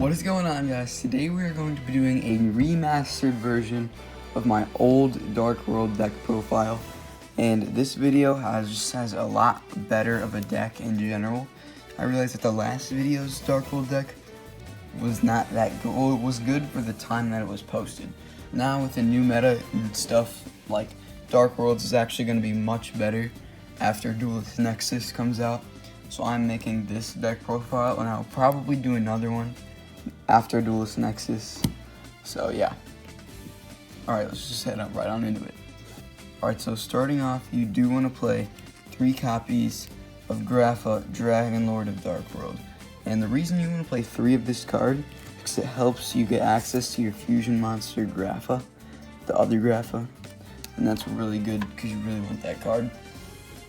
What is going on, guys? Today we are going to be doing a remastered version of my old Dark World deck profile, and this video just has a lot better of a deck in general. I realized that the last video's Dark World deck was not that good. Well, it was good for the time that it was posted. Now with the new meta and stuff, like Dark Worlds is actually going to be much better after Duelist Nexus comes out. So I'm making this deck profile, and I'll probably do another one after Duelist Nexus. So yeah. Alright, let's just head up right on into it. Alright, so starting off, you do want to play 3 copies of Grapha, Dragon Lord of Dark World. And the reason you want to play 3 of this card is because it helps you get access to your fusion monster Grapha, the other Grapha. And that's really good because you really want that card.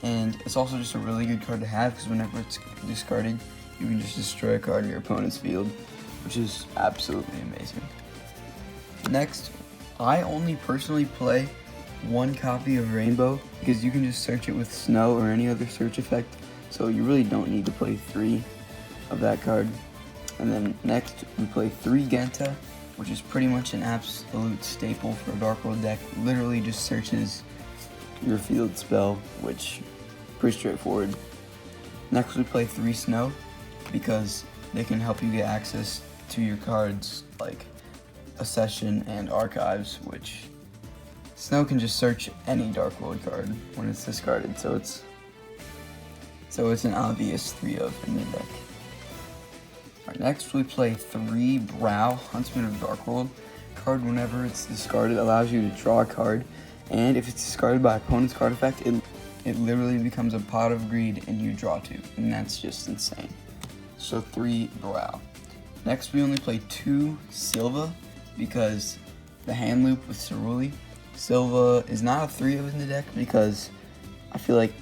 And it's also just a really good card to have because whenever it's discarded, you can just destroy a card in your opponent's field, which is absolutely amazing. Next, I only personally play 1 copy of Rainbow because you can just search it with Snow or any other search effect, so you really don't need to play 3 of that card. And then next, we play 3 Genta, which is pretty much an absolute staple for a Dark World deck. Literally just searches your field spell, which pretty straightforward. Next, we play 3 Snow because they can help you get access to your cards like Accession and Archives, which Snow can just search any Dark World card when it's discarded, so it's an obvious 3 of in your deck. Alright, next we play 3 Brow, Huntsman of Dark World. Card, whenever it's discarded, allows you to draw a card, and if it's discarded by opponent's card effect, it literally becomes a Pot of Greed and you draw 2, and that's just insane. So 3 Brow. Next, we only play 2 Silva because the hand loop with Ceruli. Silva is not a 3 of in the deck because I feel like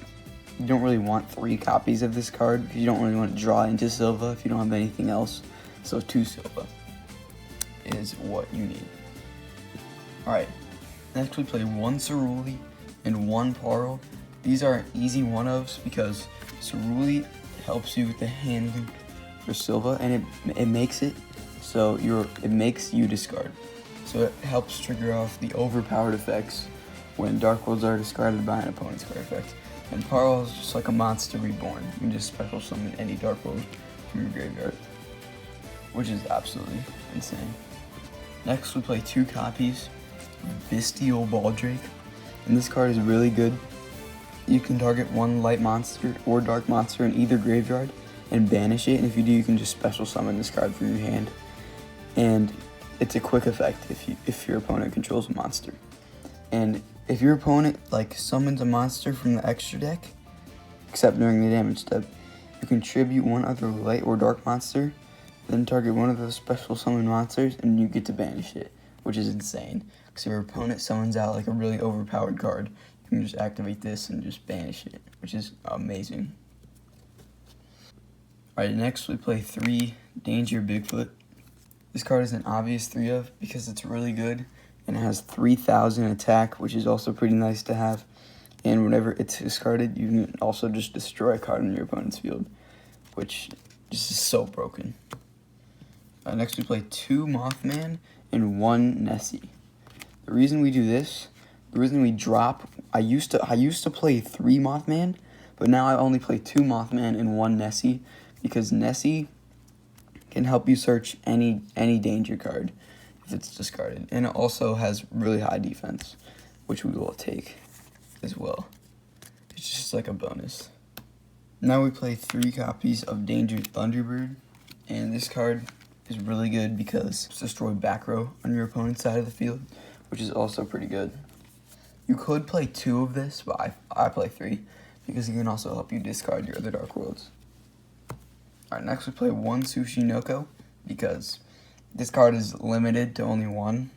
you don't really want 3 copies of this card because you don't really want to draw into Silva if you don't have anything else. So 2 Silva is what you need. Alright, next we play 1 Ceruli and 1 Parl. These are easy 1-ofs because Ceruli helps you with the hand loop for Silva, and it makes it so it makes you discard. So it helps trigger off the overpowered effects when Dark Worlds are discarded by an opponent's card effect. And Parl is just like a monster reborn. You can just special summon any Dark World from your graveyard, which is absolutely insane. Next, we play 2 copies of Bestial Baldrake, and this card is really good. You can target 1 light monster or dark monster in either graveyard and banish it, and if you do, you can just special summon this card from your hand. And it's a quick effect if your opponent controls a monster. And if your opponent summons a monster from the extra deck, except during the damage step, you can tribute 1 other light or dark monster, then target 1 of those special summon monsters, and you get to banish it, which is insane. Because if your opponent summons out like a really overpowered card, you can just activate this and just banish it, which is amazing. Alright, next we play 3 Danger Bigfoot. This card is an obvious 3 of because it's really good and it has 3000 attack, which is also pretty nice to have. And whenever it's discarded, you can also just destroy a card in your opponent's field, which just is so broken. Next we play 2 Mothman and 1 Nessie. The reason we do this, the reason we drop, I used to play 3 Mothman, but now I only play 2 Mothman and 1 Nessie because Nessie can help you search any danger card if it's discarded, and it also has really high defense, which we will take as well. It's just like a bonus. Now we play 3 copies of Danger Thunderbird, and this card is really good because it's destroy back row on your opponent's side of the field, which is also pretty good. You could play 2 of this, but I play 3 because it can also help you discard your other Dark Worlds. Alright, next we play 1 Tsushinoko because this card is limited to only 1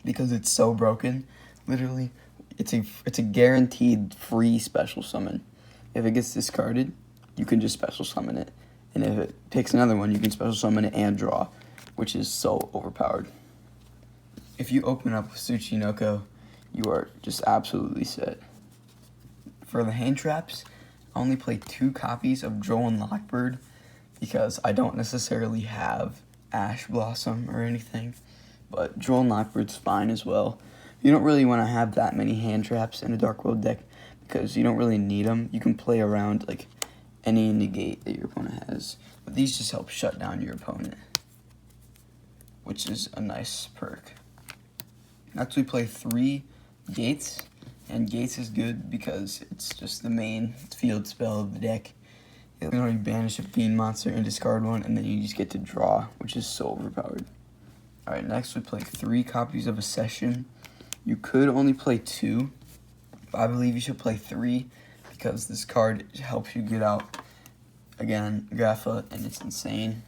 because it's so broken. Literally, it's a guaranteed free special summon. If it gets discarded, you can just special summon it. And if it picks another one, you can special summon it and draw, which is so overpowered. If you open up with Tsushinoko, you are just absolutely set. For the hand traps, I only play 2 copies of Droll and Lockbird because I don't necessarily have Ash Blossom or anything, but Droll Lockbird's fine as well. You don't really want to have that many hand traps in a Dark World deck because you don't really need them. You can play around like any negate that your opponent has, but these just help shut down your opponent, which is a nice perk. Next we play 3 Gates, and Gates is good because it's just the main field spell of the deck. You can only banish a Fiend monster and discard one, and then you just get to draw, which is so overpowered. Alright, next we play 3 copies of Accession. You could only play 2, but I believe you should play 3 because this card helps you get out, again, Grapha, and it's insane.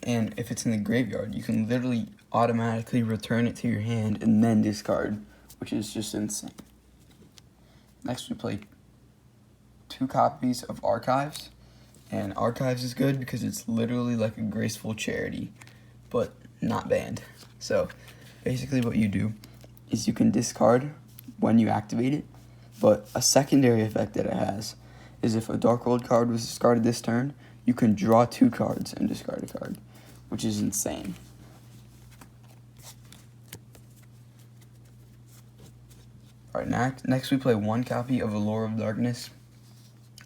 And if it's in the graveyard, you can literally automatically return it to your hand and then discard, which is just insane. Next we play 2 copies of Archives, and Archives is good because it's literally like a graceful charity, but not banned. So basically what you do is you can discard when you activate it, but a secondary effect that it has is if a Dark World card was discarded this turn, you can draw 2 cards and discard a card, which is insane. Alright, next we play 1 copy of Allure of Darkness,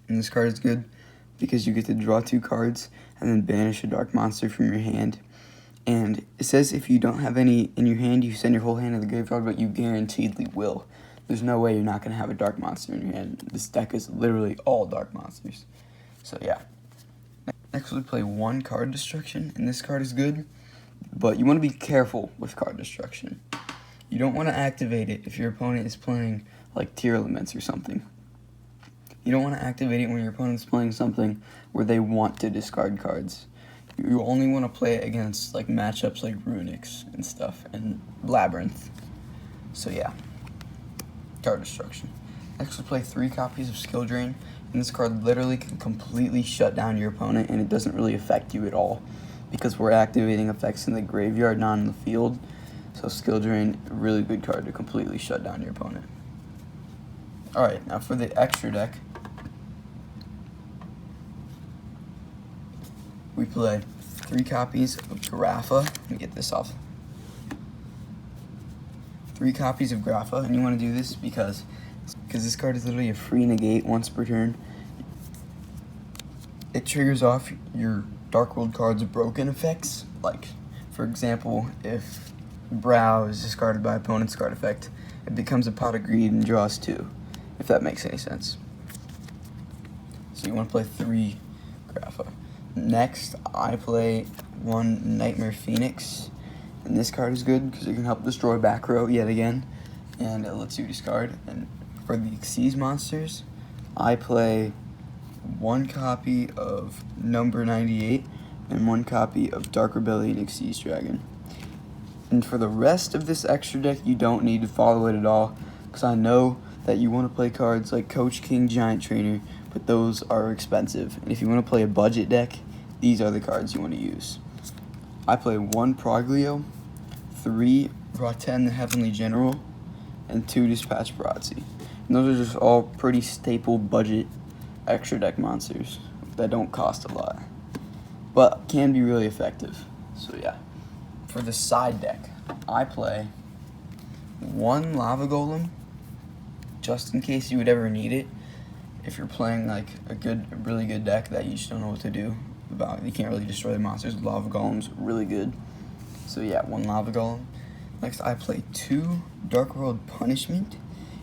and this card is good because you get to draw 2 cards and then banish a dark monster from your hand. And it says if you don't have any in your hand, you send your whole hand to the graveyard, but you guaranteedly will. There's no way you're not going to have a dark monster in your hand. This deck is literally all dark monsters. So yeah. Next we play 1 card destruction, and this card is good, but you want to be careful with card destruction. You don't want to activate it if your opponent is playing like Tier Elements or something. You don't want to activate it when your opponent's playing something where they want to discard cards. You only want to play it against like matchups like Runix and stuff, and Labyrinth. So yeah, card destruction. Next we play 3 copies of Skill Drain, and this card literally can completely shut down your opponent, and it doesn't really affect you at all because we're activating effects in the graveyard, not in the field. So Skill Drain, a really good card to completely shut down your opponent. Alright, now for the extra deck, we play 3 copies of Grapha. Let me get this off. 3 copies of Grapha, and you want to do this because this card is literally a free negate once per turn. It triggers off your Dark World card's broken effects. Like, for example, if Brow is discarded by opponent's card effect, it becomes a Pot of Greed and draws 2, if that makes any sense. So you want to play 3 Grapha. Next, I play 1 Nightmare Phoenix, and this card is good because it can help destroy back row yet again, and it lets you discard. And for the Xyz monsters, I play 1 copy of Number 98 and 1 copy of Dark Rebellion Xyz Dragon. And for the rest of this extra deck, you don't need to follow it at all, because I know that you want to play cards like Coach King Giant Trainer, but those are expensive. And if you want to play a budget deck, these are the cards you want to use. I play 1 Proglio, 3 Raten the Heavenly General, and 2 Dispatch Barazzi. And those are just all pretty staple budget extra deck monsters that don't cost a lot, but can be really effective. So yeah. For the side deck, I play 1 Lava Golem, just in case you would ever need it. If you're playing like a really good deck that you just don't know what to do about, you can't really destroy the monsters. Lava Golem's really good. So yeah, 1 Lava Golem. Next, I play 2 Dark World Punishment,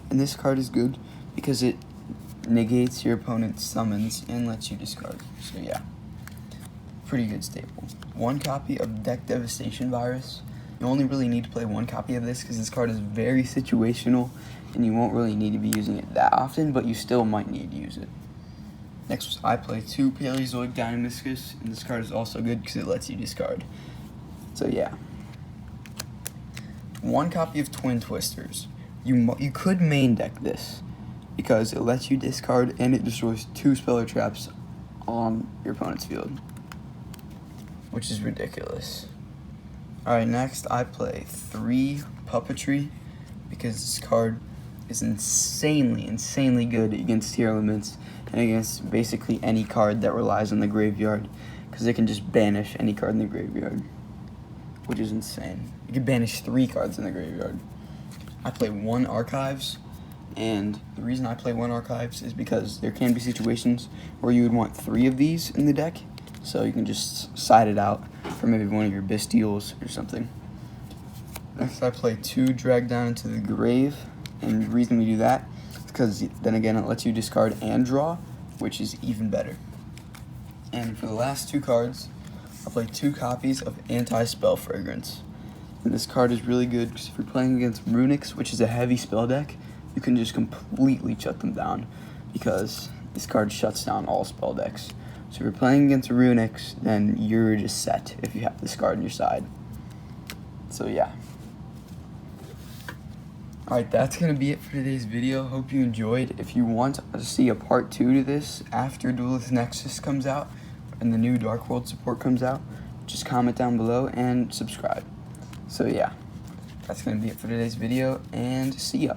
and this card is good because it negates your opponent's summons and lets you discard. So yeah, pretty good staple. 1 copy of Deck Devastation Virus. You only really need to play 1 copy of this because this card is very situational and you won't really need to be using it that often, but you still might need to use it. Next, I play 2 Paleozoic Dynamiscus, and this card is also good because it lets you discard. So yeah. 1 copy of Twin Twisters. You could main deck this because it lets you discard and it destroys 2 Speller Traps on your opponent's field, which is ridiculous. Alright, next I play 3 Puppetry because this card is insanely good against Tier Elements and against basically any card that relies on the graveyard. because it can just banish any card in the graveyard, which is insane. You can banish 3 cards in the graveyard. I play 1 Archives, and the reason I play 1 Archives is because there can be situations where you would want 3 of these in the deck, so you can just side it out for maybe one of your Bastiles or something. Next, I play 2 Drag Down into the Grave, and the reason we do that is because then again it lets you discard and draw, which is even better. And for the last 2 cards, I'll play 2 copies of Anti-Spell Fragrance. And this card is really good because if you're playing against Runics, which is a heavy spell deck, you can just completely shut them down because this card shuts down all spell decks. So if you're playing against Runics, then you're just set if you have this card on your side. So yeah. Alright, that's going to be it for today's video. Hope you enjoyed. If you want to see a part 2 to this after Duelist Nexus comes out and the new Dark World support comes out, just comment down below and subscribe. So yeah, that's going to be it for today's video, and see ya.